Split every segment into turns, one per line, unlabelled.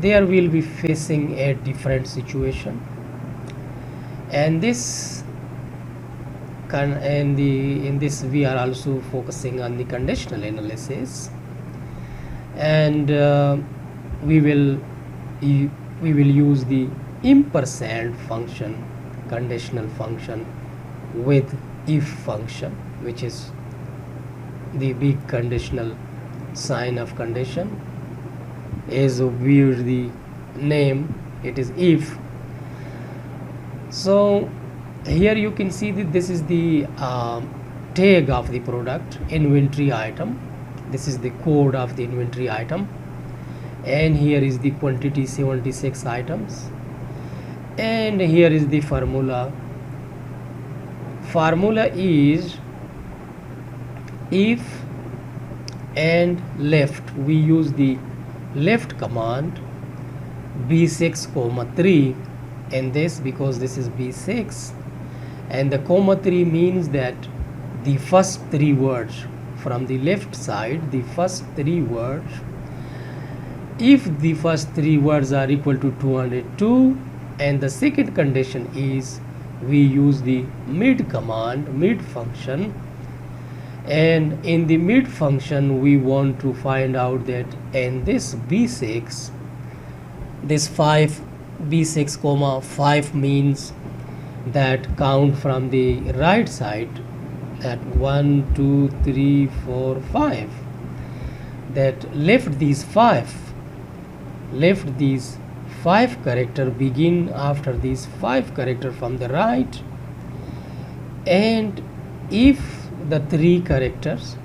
there will be facing a different situation, and in this we are also focusing on the conditional analysis, and we will use the ampersand function, conditional function, with if function, which is the big conditional sign of condition. As weird the name, it is if. So here you can see that this is the tag of the product, inventory item. This is the code of the inventory item, and here is the quantity, 76 items, and here is the formula. Formula is if and left. We use the left command, b6, 3, and this because this is b6, and the comma 3 means that the first three words from the left side, the first three words, if the first three words are equal to 202, and the second condition is we use the mid command, mid function, and in the mid function we want to find out that in this b6, this 5, b6, 5 means that count from the right side, that 1, 2, 3, 4, 5, that left these 5 character, begin after these 5 character from the right, and if the 3 characters,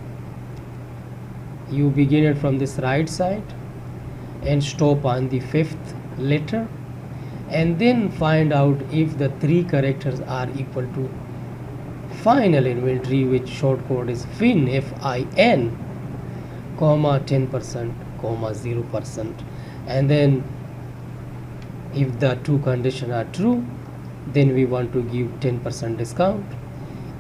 you begin it from this right side and stop on the 5th letter, and then find out if the 3 characters are equal to final inventory, which short code is fin, fin, comma 10%, comma 0%, and then if the 2 conditions are true, then we want to give 10% discount.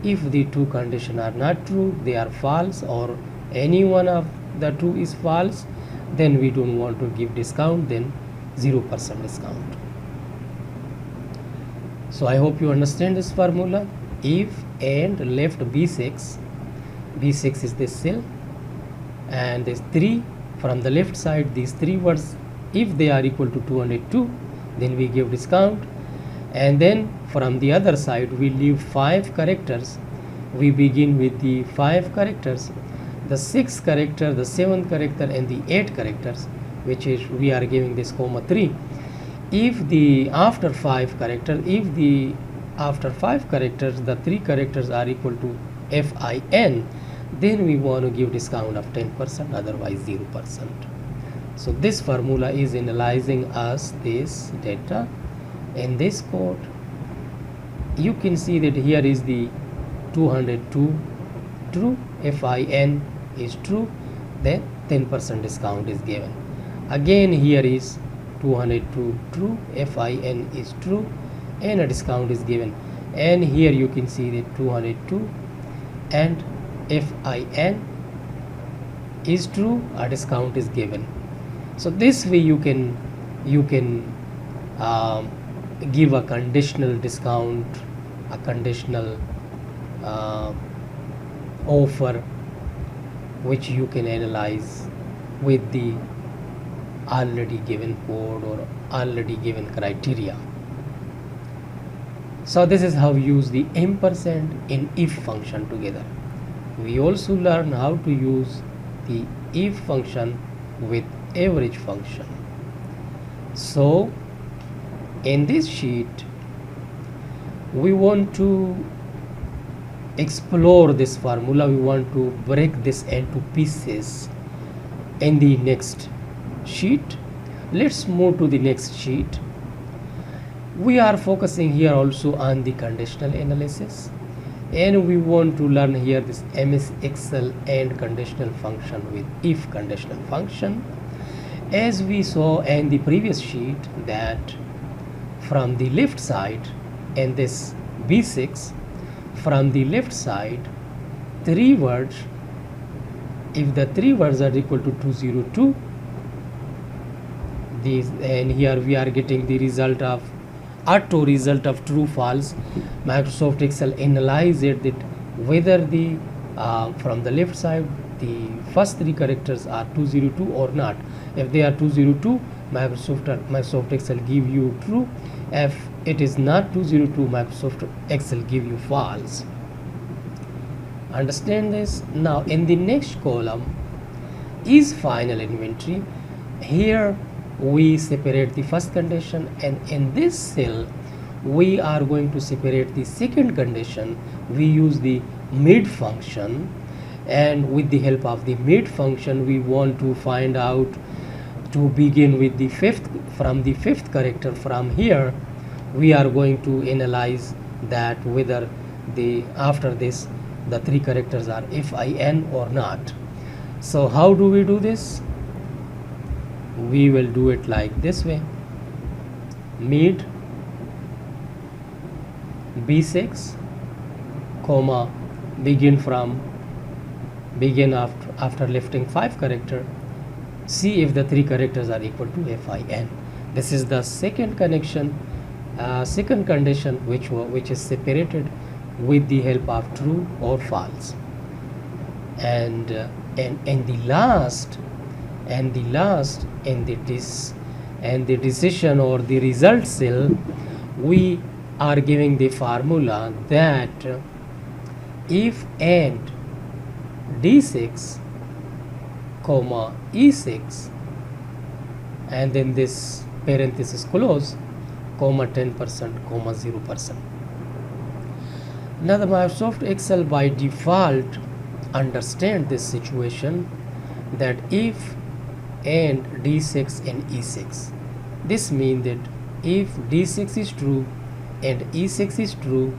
If the 2 conditions are not true, they are false, or any one of the 2 is false, then we don't want to give discount, then 0% discount. So I hope you understand this formula. If and left b6 is this cell, and this 3 from the left side, these 3 words, if they are equal to 202, then we give discount, and then from the other side we leave 5 characters. We begin with the 5 characters, the 6th character, the 7th character, and the 8 characters, which is we are giving this comma 3. If the after 5 characters, the 3 characters are equal to fin, then we want to give discount of 10%, otherwise 0%. So this formula is analyzing us this data in this code. You can see that here is the 202 true, fin is true, then 10% discount is given. Again here is 202 true, fin is true, and a discount is given. And here you can see that 202 and fin is true, a discount is given. So this way you can give a conditional discount, a conditional offer, which you can analyze with the already given code or already given criteria. So this is how we use the ampersand in if function together. We also learn how to use the if function with average function. So in this sheet we want to explore this formula, we want to break this into pieces in the next sheet. Let's move to the next sheet. We are focusing here also on the conditional analysis, and we want to learn here this MS Excel and conditional function with if conditional function. As we saw in the previous sheet, that from the left side in this B6, from the left side 3 words, if the 3 words are equal to 202, these, and here we are getting the result of auto result of true false. Microsoft Excel analyzed that whether the from the left side the first three characters are 202 or not. If they are 202, Microsoft Excel give you true. If it is not 202, Microsoft Excel give you false. Understand this? Now in the next column is final inventory. Here we separate the first condition, and in this cell we are going to separate the second condition. We use the mid function, and with the help of the mid function we want to find out to begin with the fifth character. From here we are going to analyze that whether after this the three characters are fin or not. So how do we do this? We will do it like this way: mid b6 comma begin after lifting 5 character, see if the three characters are equal to fin. This is the second condition which is separated with the help of true or false. And the last in the decision or the result cell, we are giving the formula that if and d6 comma e6 and then this parenthesis close comma 10% comma 0%. Now the Microsoft Excel by default understand this situation, that if and d6 and e6, this means that if d6 is true and e6 is true,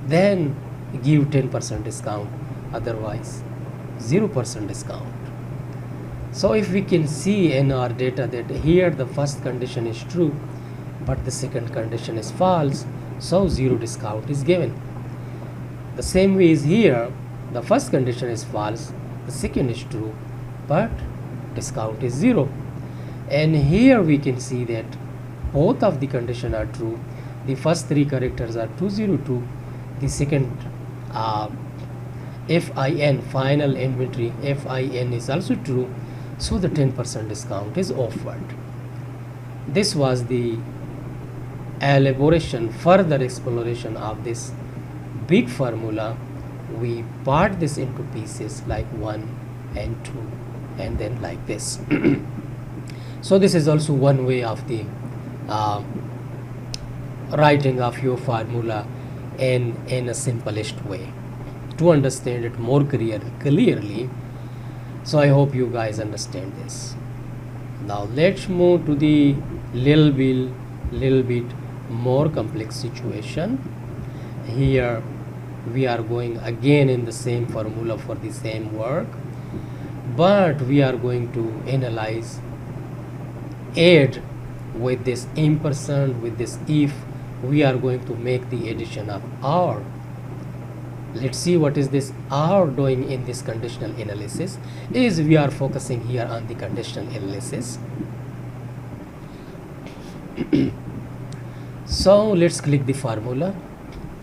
then give 10% discount, otherwise 0% discount. So if we can see in our data that here the first condition is true but the second condition is false, so 0 discount is given. The same way is here, the first condition is false, the second is true, but discount is 0. And here we can see that both of the conditions are true. The first three characters are 202, the second fin, final inventory, fin is also true, so the 10% discount is offered. This was the further exploration of this big formula. We part this into pieces like 1 and 2 and then like this. So this is also one way of the writing of your formula in a simplest way to understand it more clearly. So I hope you guys understand this. Now let's move to the little bit more complex situation. Here we are going again in the same formula for the same work, but we are going to analyze add with this ampersand, with this if. We are going to make the addition of or. Let's see what is this or doing in this conditional analysis. Is we are focusing here on the conditional analysis. So let's click the formula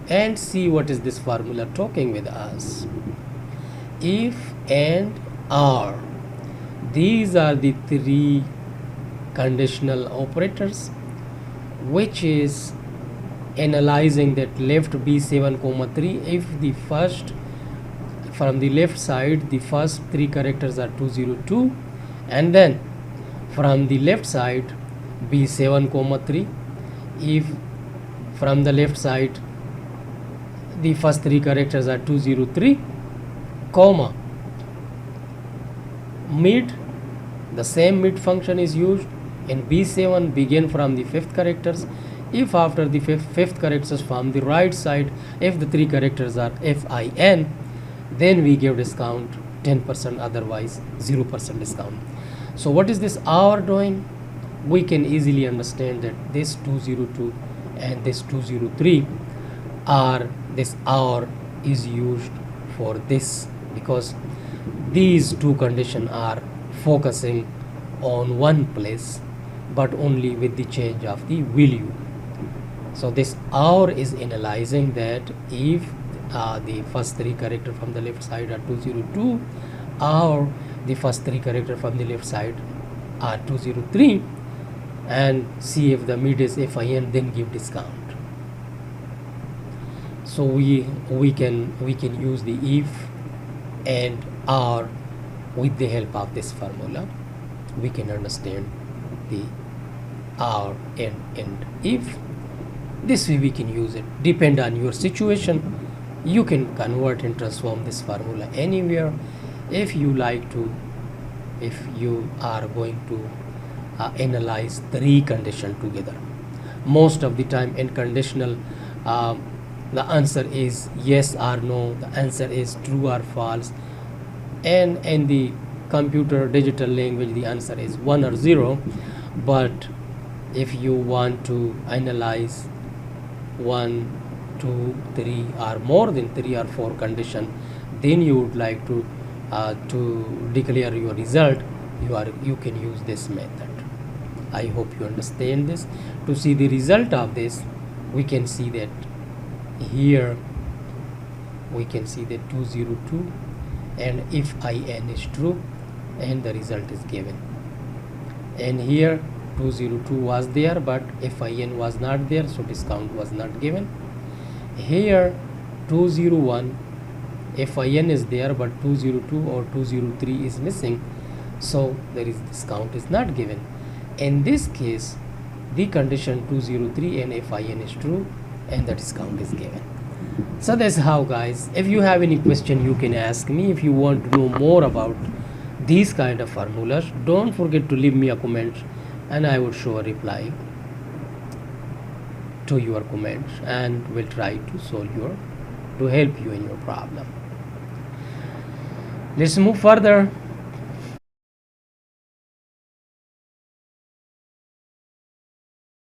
and see what is this formula talking with us. If and or, these are the three conditional operators which is analyzing that left b7 comma 3. If the first, from the left side, the first three characters are 202, and then from the left side b7 comma 3. If from the left side the first three characters are 203 comma mid, the same mid function is used in b7, begin from the fifth characters. If after the fifth characters from the right side, if the three characters are fin, then we give discount 10%, otherwise 0% discount. So what is this or doing? We can easily understand that this 202 and this 203 are, this or is used for this, because these two conditions are focusing on one place. but only with the change of the value. So this OR is analyzing that if the first three characters from the left side are 202, or the first three characters from the left side are 203, and see if the mid is FIN, then give discount. So we can use the if and or with the help of this formula. We can understand the or and if. This way we can use it. Depend on your situation, you can convert and transform this formula anywhere. If you like to, if you are going to analyze three conditions together, most of the time in conditional the answer is yes or no, the answer is true or false, and in the computer digital language the answer is 1 or 0. But if you want to analyze 1, 2, 3 or more than 3 or 4 condition, then you would like to declare your result, you can use this method. I hope you understand this. To see the result of this, we can see that here we can see that 202, and if IN is true, and the result is given. And here 202 was there, but FIN was not there, so discount was not given. Here 201, FIN is there, but 202 or 203 is missing, so there is discount is not given. In this case, the condition 203 and FIN is true, and the discount is given. So that's how, guys. If you have any question, you can ask me. If you want to know more about these kind of formulas, don't forget to leave me a comment, and I will show a reply to your comments, and will try to help you in your problem. Let's move further.